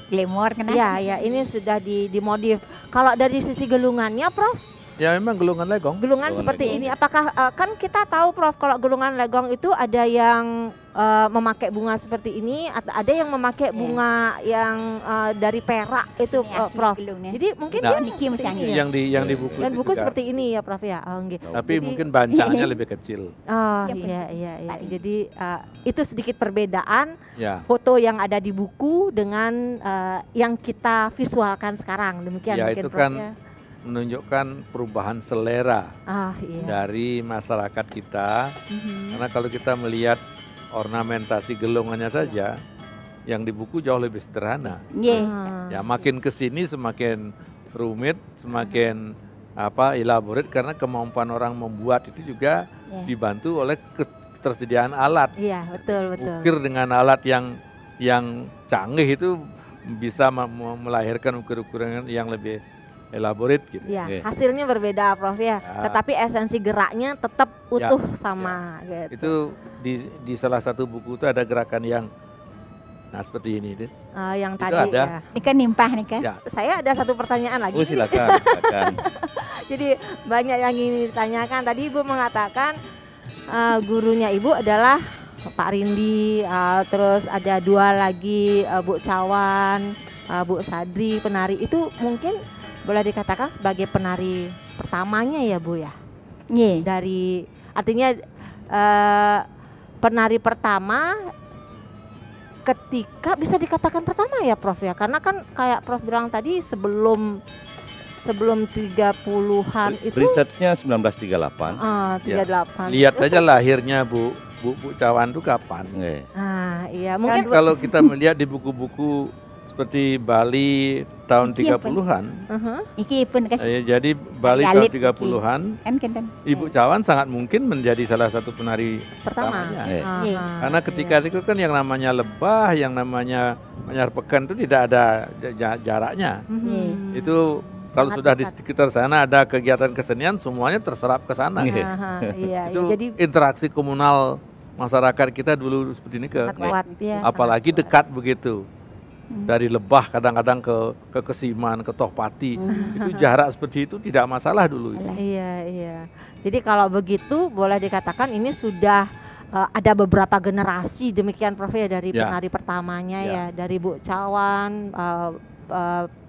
glamour kan. Iya, ini sudah dimodif. Kalau dari sisi gelungannya, Prof, Ya memang gelungan legong. gulungan Gulungan seperti legong. ini. Apakah kan kita tahu, Prof, kalau gulungan legong itu ada yang memakai bunga seperti ini, atau ada yang memakai Iya. bunga yang dari perak itu, Ini asli Prof. gulungnya. Jadi mungkin Nah, dia niki seperti misalnya. ini ya. Yang di buku Dan itu buku juga. seperti ini ya, Prof ya. Oh, nggih. Tapi Jadi- mungkin bancaannya lebih kecil. Oh Iya, iya. Jadi itu sedikit perbedaan Ya. foto yang ada di buku dengan yang kita visualkan sekarang. Demikian Ya, mungkin itu Prof kan ya. menunjukkan perubahan selera Iya. dari masyarakat kita. Mhm. Karena kalau kita melihat ornamentasi gelungannya saja, yang di buku jauh lebih sederhana. Nggih. Ya, makin ke sini semakin rumit, semakin elaborate, karena kemampuan orang membuat itu juga Ya. dibantu oleh ketersediaan alat. Iya, betul. Ukir dengan alat yang canggih itu bisa melahirkan ukir-ukiran yang lebih elaborate gitu. Ya, Oke. hasilnya berbeda, Prof ya. Ya. Tetapi esensi geraknya tetap utuh sama gitu. Itu di salah satu buku itu ada gerakan yang seperti ini, Dit. Yang itu tadi ada. ya. Ini kan nimpah nih kan. Ya, Saya ada satu pertanyaan lagi. Oh, silakan. Jadi banyak yang ingin ditanyakan. Tadi Ibu mengatakan gurunya Ibu adalah Pak Rindi, terus ada dua lagi Bu Cawan, Bu Sadri, penari itu mungkin boleh dikatakan sebagai penari pertamanya ya Bu ya. Nggih. Dari artinya penari pertama ketika bisa dikatakan pertama ya Prof ya, karena kan kayak Prof bilang tadi sebelum 30-an itu Researchnya 1938. 38. lihat aja lahirnya Bu Cawan itu kapan. Nggih. Iya Kan mungkin kalau kita melihat di buku-buku seperti Bali tahun Iya, 30-an, Iki pun kas jadi Bali Alit, tahun 30-an, kan kan. Ibu Cawan sangat mungkin menjadi salah satu penari pertama. pertamanya. Iya. Karena ketika itu kan yang namanya lebah, yang namanya Manyar Pekan itu tidak ada jaraknya. Itu kalau Sangat sudah di dekat. sekitar sana ada kegiatan kesenian, semuanya terserap ke sana. Iya, Itu jadi interaksi komunal masyarakat kita dulu seperti ini sangat kuat ya. apalagi sangat kuat. dekat begitu. Dari Lebah kadang-kadang ke Kesiman, ke Tohpati. Itu jarak seperti itu tidak masalah dulu. Iya. Jadi kalau begitu boleh dikatakan ini sudah ada beberapa generasi demikian Prof ya dari Ya. penari pertamanya Ya. ya, dari Bu Cawan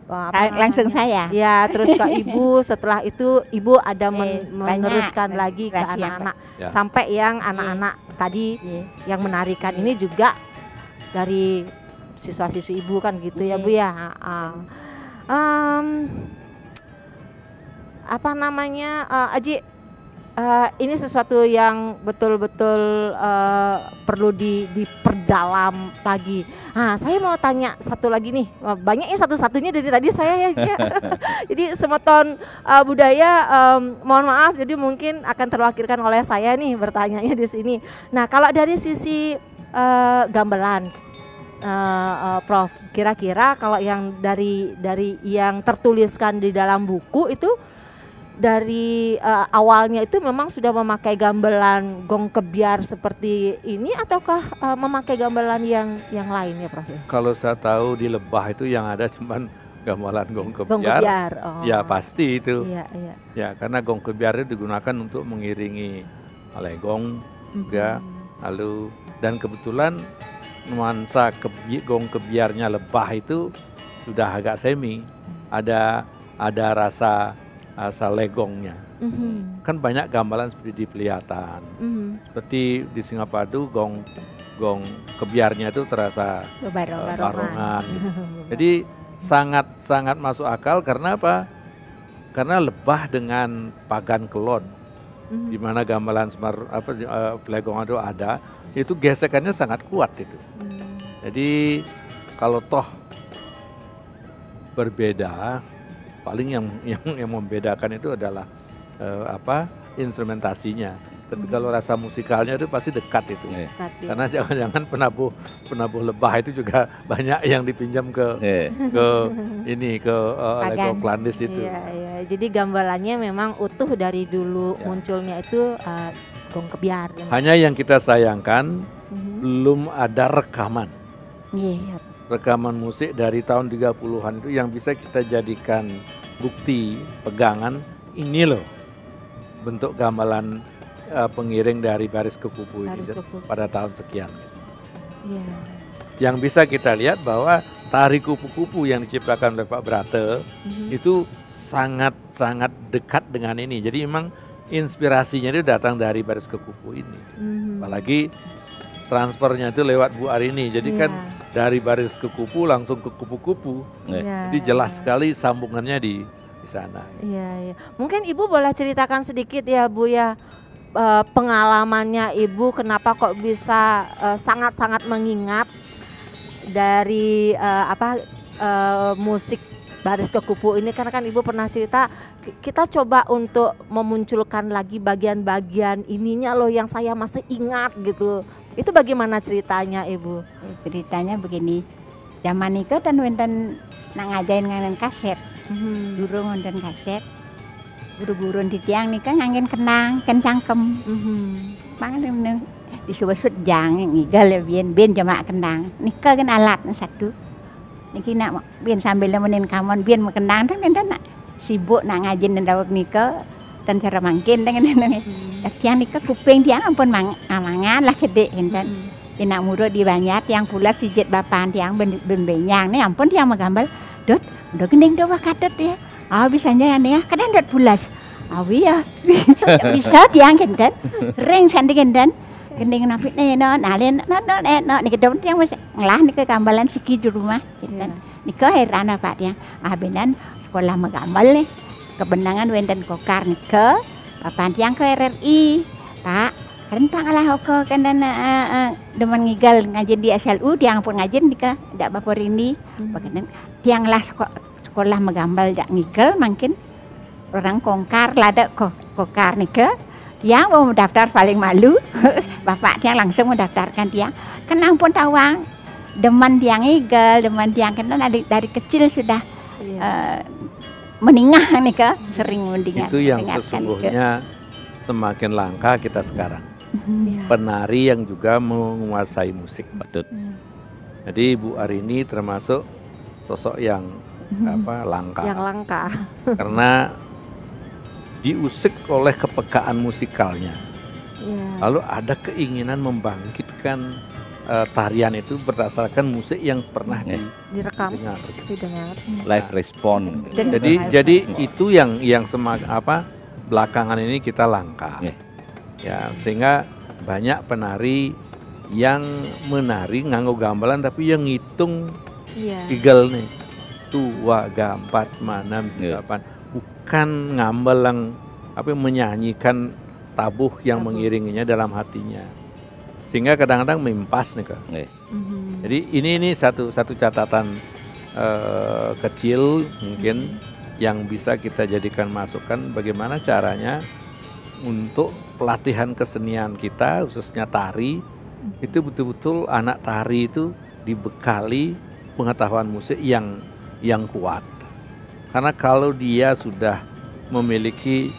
apa Langsung namanya? saya. Ya, terus ke Ibu, setelah itu Ibu ada Banyak meneruskan lagi ke generasi yang anak-anak Ya. sampai yang anak-anak tadi Iya. yang menarikan ini juga dari siswa-siswi Ibu kan gitu ya Bu ya. Apa namanya Aji, ini sesuatu yang betul-betul perlu diperdalam lagi. Saya mau tanya satu lagi nih, banyak ya satu-satunya dari tadi saya ya. Jadi semeton budaya, mohon maaf, jadi mungkin akan terwakilkan oleh saya nih bertanyanya di sini. Nah kalau dari sisi gamelan, Prof, kira-kira kalau yang dari yang tertuliskan di dalam buku itu dari awalnya itu memang sudah memakai gamelan gong kebiar seperti ini ataukah memakai gamelan yang lain ya Prof? Kalau saya tahu di Lebah itu yang ada cuman gamelan gong Gong kebiar. kebiar. Oh. Ya pasti itu. Iya. Ya karena gong kebiar itu digunakan untuk mengiringi legong juga. Lalu dan kebetulan nuansa gong kebiarnya Lebah itu sudah agak semi. Ada rasa legongnya. Mhm. Kan banyak gamelan seperti di Pelihatan. Mhm. Seperti di Singapadu gong gong kebiarnya itu terasa Barongan. barongan. Gitu. Jadi sangat masuk akal karena apa? Karena lebah dengan pagan kelon, di mana gamelan Plegong itu ada, itu gesekannya sangat kuat itu. Jadi kalau toh berbeda, paling yang membedakan itu adalah instrumentasinya. Tapi kalau rasa musikalnya itu pasti dekat itu. Karena jangan-jangan penabuh lebah itu juga banyak yang dipinjam ke Lego Klandis itu. Iya. Jadi gamelannya memang utuh dari dulu munculnya itu gong kebiar. Hanya yang kita sayangkan belum ada rekaman. Rekaman musik dari tahun 30-an itu yang bisa kita jadikan bukti pegangan ini loh bentuk gamelan pengiring dari baris kekupu ini pada tahun sekian. Yang bisa kita lihat bahwa tari kupu-kupu yang diciptakan oleh Pak Brate itu sangat dekat dengan ini. Jadi memang inspirasinya itu datang dari baris kekupu ini. Apalagi transfernya itu lewat Bu Arini. Jadi kan dari baris kekupu langsung ke kupu-kupu. Jadi jelas sekali sambungannya di sana. Iya. Mungkin Ibu boleh ceritakan sedikit ya Bu ya. Pengalamannya Ibu kenapa kok bisa sangat-sangat mengingat dari musik baris kekupu ini, karena kan Ibu pernah cerita kita coba untuk memunculkan lagi bagian-bagian ininya loh yang saya masih ingat gitu. Itu bagaimana ceritanya Ibu? Ceritanya begini, zaman itu kan wonten nak ngajain ngangen kaset, guru wonten kaset. Guru-guru di tiang nih kan ngangin kenang, cangkem. Makanya disebut jang ngigal bien jamaah kenang. Nika kan alat satu. Niki nak bien sambil nemenin kawan bien mengenang kan nak sibuk nak ngajin dan dawak nika dan cara mangkin dengan tiang nika kuping tiang ampun mangan lah gede enten. Nak murah di banyak tiang pula sijet bapan tiang benyang nih ampun tiang magambal dot udah gending doa kadet ya. Bisanya ya kadang ndak pulas. Ya bisa tiang kenten sering sandi kenten gending napit no nalen no nih kedon tiang masih ngelah nih ke gambalan siki di rumah kenten nika heran apa tiang benan sekolah magambal nih kebenangan wenden kokar nika papan tiang ke RRI Pak kan Pak ngalah kok kenen demen ngigal ngajin di SLU tiang pun ngajin nika ndak bapor ini bagaimana tiang lah sekolah magambal dak ngigal makin orang kongkar lada kokar nika tiang mau daftar paling malu bapak tiang langsung mendaftarkan tiang kan ampun tawang demen tiang ngigal demen tiang kena dari kecil sudah meningah nika sering mendingan itu yang sesungguhnya semakin langka kita sekarang penari yang juga menguasai musik. Jadi Bu Arini termasuk sosok yang langka. Yang langka. Karena diusik oleh kepekaan musikalnya. Lalu ada keinginan membangkitkan tarian itu berdasarkan musik yang pernah direkam, didengar. Live respon. Jadi itu yang belakangan ini kita langka. Ya, sehingga banyak penari yang menari nganggo gamelan tapi yang ngitung igal nih. Tua, gampat, manam, delapan, bukan ngambel menyanyikan tabuh yang mengiringinya dalam hatinya, sehingga kadang-kadang mimpas nih Kak. Jadi ini satu catatan kecil mungkin yang bisa kita jadikan masukan bagaimana caranya untuk pelatihan kesenian kita khususnya tari itu betul-betul anak tari itu dibekali pengetahuan musik yang kuat. Karena kalau dia sudah memiliki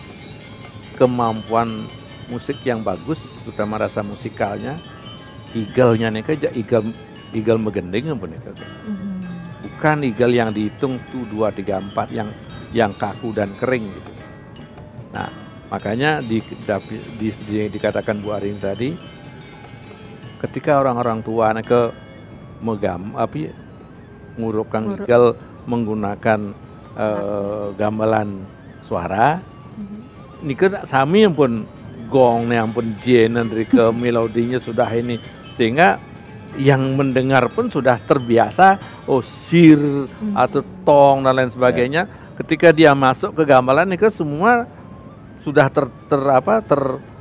kemampuan musik yang bagus, terutama rasa musikalnya, igalnya nih aja igal megending apa nih bukan igal yang dihitung tuh 2, 3, 4 yang kaku dan kering gitu. Nah makanya dikatakan Bu Arini tadi, ketika orang-orang tua ke ngurupkan igal menggunakan gamelan suara, ini kan sami ampun gong nih ampun jenen dari ke melodinya sudah ini, sehingga yang mendengar pun sudah terbiasa sir atau tong dan lain sebagainya. Ketika dia masuk ke gamelan nih semua sudah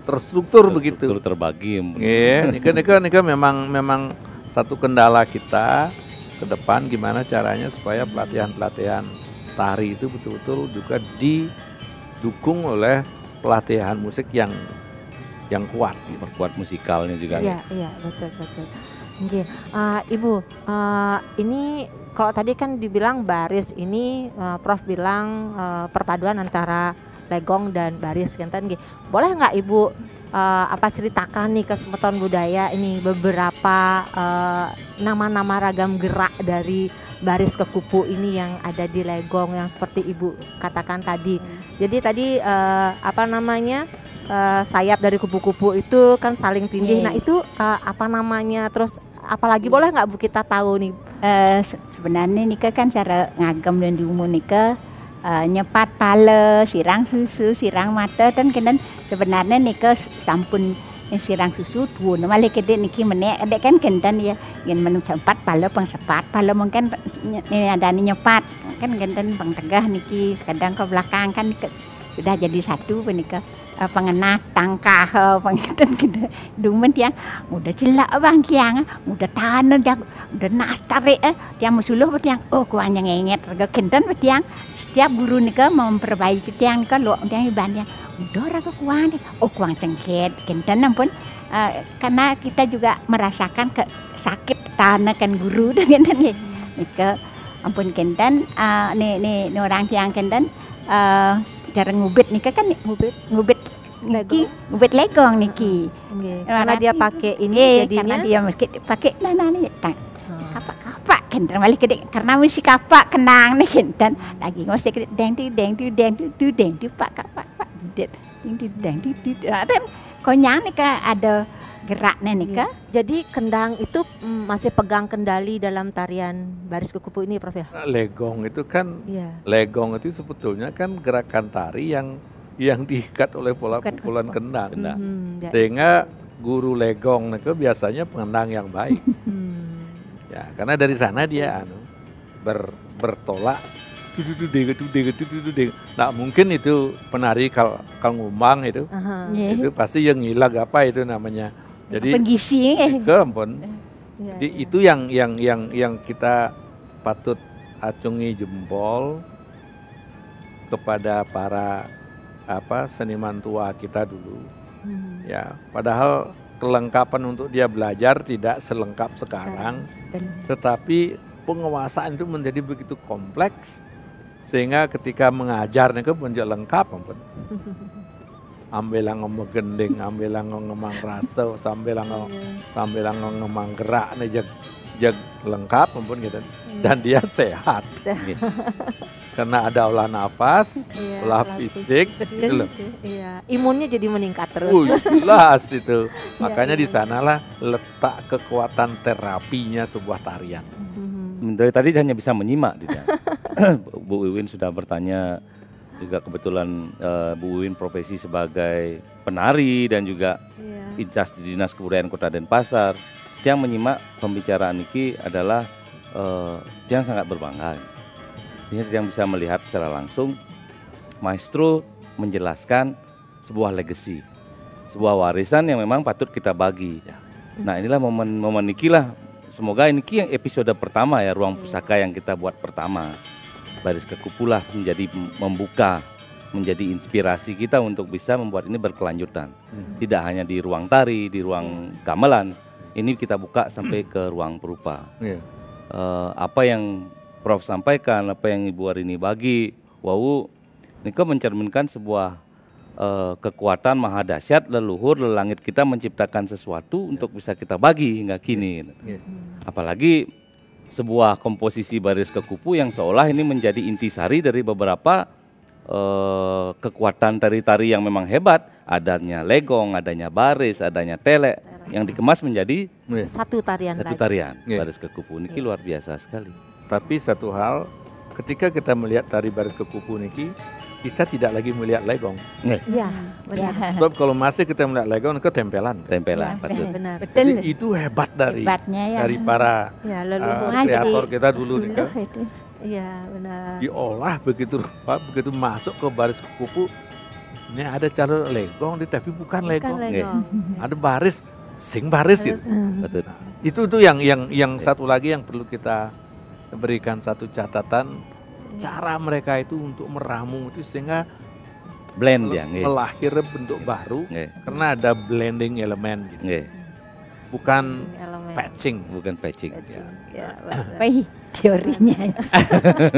terstruktur begitu. Terbagi. Iya, nika memang satu kendala kita ke depan gimana caranya supaya pelatihan tari itu betul-betul juga didukung oleh pelatihan musik yang kuat, memperkuat musikalnya juga. Iya, betul. Oke, Ibu, ini kalau tadi kan dibilang baris, ini Prof bilang perpaduan antara legong dan baris, kan? Boleh nggak Ibu ceritakan nih ke Semeton Budaya ini beberapa nama-nama ragam gerak dari baris kekupu ini yang ada di legong yang seperti Ibu katakan tadi. Jadi tadi sayap dari kupu-kupu itu kan saling tindih. Nah itu apa namanya? Terus apalagi boleh nggak Bu kita tahu nih? Sebenarnya nika kan cara ngagem dan diumun nika nyepat pala, sirang susu, sirang mata dan kemudian sebenarnya nika sampun sirang susu tuh malah kede niki menek adek kan kendan ya yang menu sempat pala pengsepat pala mungkin ini ada nyepat kan kendan bang tegah niki kadang ke belakang kan sudah jadi satu penika pengenah tangkah pengen kita dumen tiang udah celak bang kiang udah tahan udah nas tarik tiang musuluh tiang kuang yang ngenget raga kendan tiang setiap guru nika memperbaiki tiang nika lo tiang ibannya udah raga kuang kuang cengket kendan ampun karena kita juga merasakan sakit tanakan guru dengan nika ampun kendan nih orang tiang kendan cara ngubit nika kan ngubit legong niki. Karena dia pakai ini jadinya karena dia pakai nih kapak kendan balik karena mesti kapak kenang nih kendan lagi mesti deng pak kapak deng dan konyang nika ada geraknya nika. Jadi kendang itu masih pegang kendali dalam tarian baris kekupu ini Prof ya? Legong itu kan legong itu sebetulnya kan gerakan tari yang diikat oleh pola pukulan kendang. Sehingga guru legong nika biasanya pengendang yang baik. Ya, karena dari sana dia bertolak nah mungkin itu penari kal ngumbang itu itu pasti yang ngilag apa itu namanya. Jadi penggisi ampun. Jadi itu yang kita patut acungi jempol kepada para seniman tua kita dulu. Ya, padahal kelengkapan untuk dia belajar tidak selengkap sekarang. Tetapi penguasaan itu menjadi begitu kompleks sehingga ketika mengajar itu menjadi lengkap ampun. Ambelang ngomong gending, ambelang ngomong rasa, sambelang ngomong gerak nih jag lengkap ampun gitu. Dan dia sehat. Karena ada olah nafas, olah fisik gitu loh. Iya, imunnya jadi meningkat terus. Jelas itu. Makanya di sanalah letak kekuatan terapinya sebuah tarian. Dari tadi hanya bisa menyimak Bu Wiwin sudah bertanya juga kebetulan Bu Wiwin profesi sebagai penari dan juga incas di Dinas Kebudayaan Kota Denpasar. Yang menyimak pembicaraan ini adalah yang sangat berbangga. Yang bisa melihat secara langsung maestro menjelaskan sebuah legacy, sebuah warisan yang memang patut kita bagi. Nah inilah momen inilah, semoga ini yang episode pertama ya Ruang Pusaka yang kita buat pertama. Baris Kekupu lah membuka, menjadi inspirasi kita untuk bisa membuat ini berkelanjutan. Tidak hanya di ruang tari, di ruang gamelan, ini kita buka sampai ke ruang perupa. Apa yang Prof sampaikan, apa yang Ibu Warini bagi, ini mencerminkan sebuah kekuatan maha dahsyat leluhur lelangit kita menciptakan sesuatu untuk bisa kita bagi hingga kini. Apalagi sebuah komposisi baris kekupu yang seolah ini menjadi intisari dari beberapa kekuatan tari-tari yang memang hebat. Adanya legong, adanya baris, adanya telek yang dikemas menjadi satu tarian. Baris kekupu ini luar biasa sekali. Tapi satu hal, ketika kita melihat tari baris kekupu niki, kita tidak lagi melihat legong. Iya, benar. Sebab kalau masih kita melihat legong, ketempelan. Tempelan, betul. Benar. Jadi Betul. itu hebat Hebatnya ya. dari para Ya, leluhur. kreator kita dulu nih kan. Itu. Iya, benar. Diolah begitu rupa, begitu masuk ke baris kupu, ini ada cara legong, tapi bukan Bukan legong. legong. Ada baris, sing baris gitu. Betul. Itu yang satu lagi yang perlu kita berikan satu catatan, cara mereka itu untuk meramu itu sehingga Blend ya, nggih. melahirkan bentuk baru Nggih. karena ada blending elemen gitu. Nggih. Bukan Elemen. patching. Bukan patching. Patching. Ya, benar. Wih, teorinya.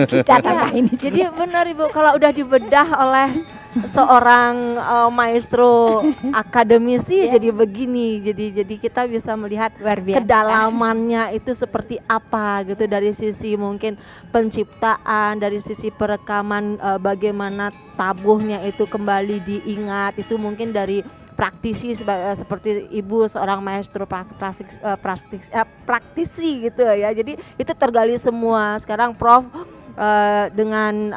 Kita tambah ini. Jadi benar Ibu, kalau udah dibedah oleh seorang maestro akademisi jadi begini. Jadi kita bisa melihat Luar biasa. kedalamannya itu seperti apa gitu, dari sisi mungkin penciptaan, dari sisi perekaman, bagaimana tabuhnya itu kembali diingat, itu mungkin dari praktisi seperti Ibu seorang maestro praktisi gitu ya. Jadi itu tergali semua. Sekarang Prof dengan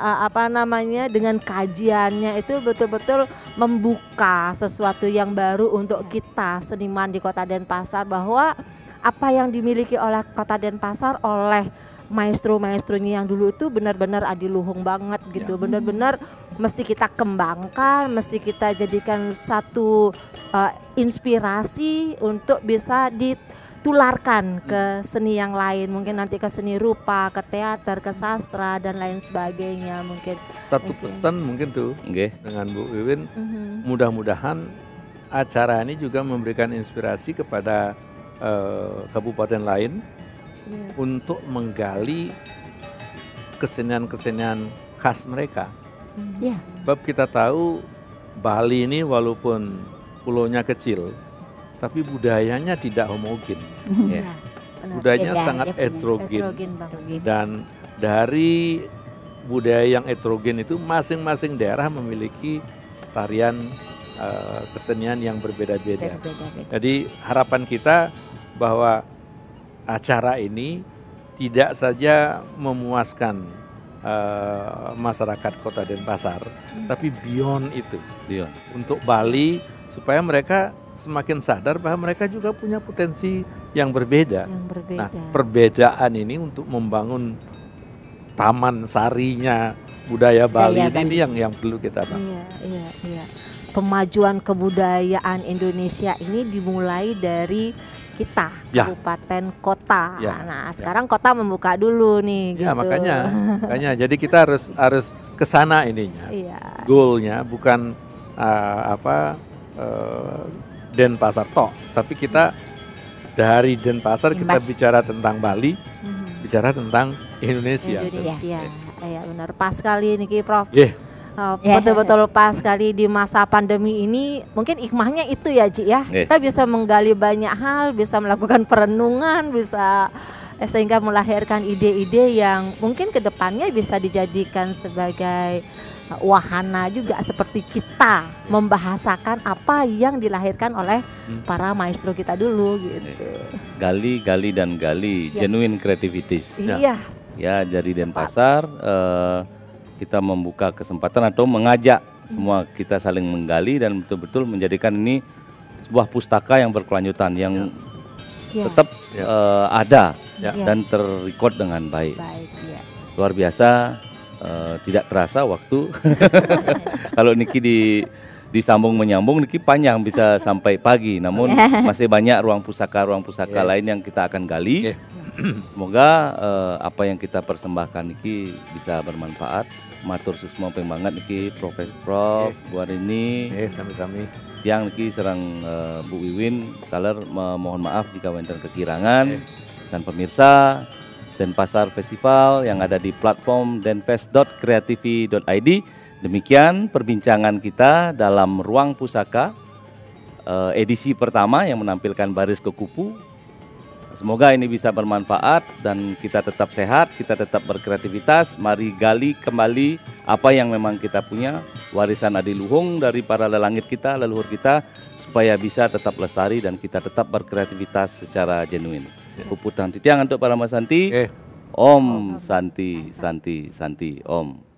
dengan kajiannya itu betul-betul membuka sesuatu yang baru untuk kita seniman di Kota Denpasar, bahwa apa yang dimiliki oleh Kota Denpasar oleh maestro-maestronya yang dulu itu benar-benar adiluhung banget gitu, benar-benar mesti kita kembangkan, mesti kita jadikan satu inspirasi untuk bisa ditularkan ke seni yang lain, mungkin nanti ke seni rupa, ke teater, ke sastra dan lain sebagainya mungkin. Satu pesan mungkin tuh Nggih. dengan Bu Wiwin, mudah-mudahan acara ini juga memberikan inspirasi kepada kabupaten lain untuk menggali kesenian-kesenian khas mereka. Ya. Sebab kita tahu Bali ini walaupun pulaunya kecil, tapi budayanya tidak homogen. Ya. Benar. Budayanya Beda, sangat dia punya heterogen. Heterogen banget. Dan dari budaya yang heterogen itu masing-masing daerah memiliki tarian kesenian yang berbeda-beda. Berbeda-beda. Jadi harapan kita bahwa acara ini tidak saja memuaskan masyarakat Kota Denpasar, tapi beyond itu Dion. untuk Bali, supaya mereka semakin sadar bahwa mereka juga punya potensi yang berbeda. Yang berbeda. Nah, perbedaan ini untuk membangun taman sarinya budaya Bali ini yang perlu kita bangun. Iya. Pemajuan kebudayaan Indonesia ini dimulai dari kita, Ya. kabupaten kota. Ya. Nah, sekarang kota membuka dulu nih Ya, gitu. makanya jadi kita harus ke sana ininya. Iya. Goalnya bukan Denpasar tok, tapi kita dari Denpasar kita Imbas. bicara tentang Bali, Mhm. bicara tentang Indonesia. Indonesia. Iya benar. Pas sekali niki Prof. Yeah. Ya. Betul-betul pas sekali di masa pandemi ini, mungkin hikmahnya itu ya Ji ya. Iya. Kita bisa menggali banyak hal, bisa melakukan perenungan, bisa sehingga melahirkan ide-ide yang mungkin kedepannya bisa dijadikan sebagai wahana juga, seperti kita membahasakan apa yang dilahirkan oleh para maestro kita dulu gitu. Gali, gali dan gali, Ya. genuine creativities. Iya. Ya, dari Denpasar kita membuka kesempatan atau mengajak semua kita saling menggali dan betul-betul menjadikan ini sebuah pustaka yang berkelanjutan, yang Ya. tetap ada Ya. dan terrecord dengan baik. Baik, ya. Luar biasa, tidak terasa waktu. Kalau Niki disambung menyambung, Niki panjang bisa sampai pagi. Namun masih banyak ruang pusaka lain yang kita akan gali. Yeah. Semoga apa yang kita persembahkan Niki bisa bermanfaat. Matur susmo pembangat Niki Prof. buat ini. Sami-sami. Yang Niki serang Bu Wiwin, kaler mohon maaf jika wonten kekirangan. Dan pemirsa Denpasar Festival yang ada di platform denfest.creativi.id. Demikian perbincangan kita dalam Ruang Pusaka edisi pertama yang menampilkan baris kekupu. Semoga ini bisa bermanfaat dan kita tetap sehat, kita tetap berkreativitas. Mari gali kembali apa yang memang kita punya, warisan adiluhung dari para leluhur kita, supaya bisa tetap lestari dan kita tetap berkreativitas secara genuine. Puputan titiang untuk para Mas Santi. Om Santi, Santi, Santi, Om.